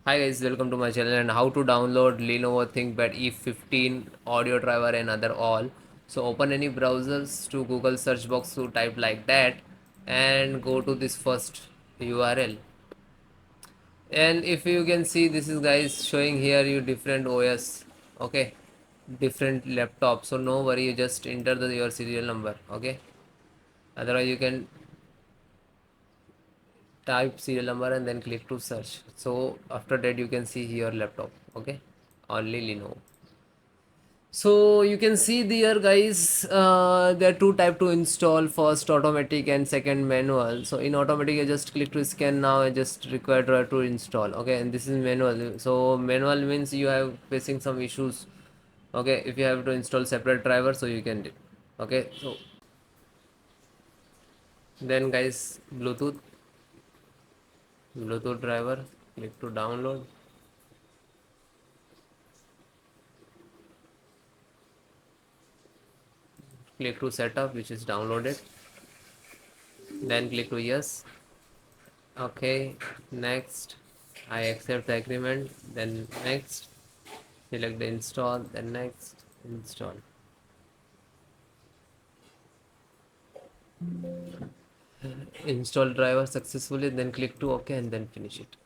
Hi guys, welcome to my channel and how to download Lenovo ThinkPad E15 audio driver and other all. So open any browsers to Google search box to type like that and go to this first URL. And if you can see, this is guys showing here you different OS, okay, different laptop. So no worry, you just enter your serial number, okay. Otherwise you can type serial number and then click to search. So after that you can see your laptop, okay, only Lenovo. So you can see there guys, there are two type to install, first automatic and second manual. So in automatic you just click to scan now and just required to install, okay, and this is manual. So manual means you have facing some issues, okay, if you have to install separate driver so you can do, okay. So then guys, bluetooth driver, click to download. Click to setup, which is downloaded, then click to yes, okay, next, I accept the agreement, then next, select the install, then next, install. Install driver successfully, then click to OK and then finish it.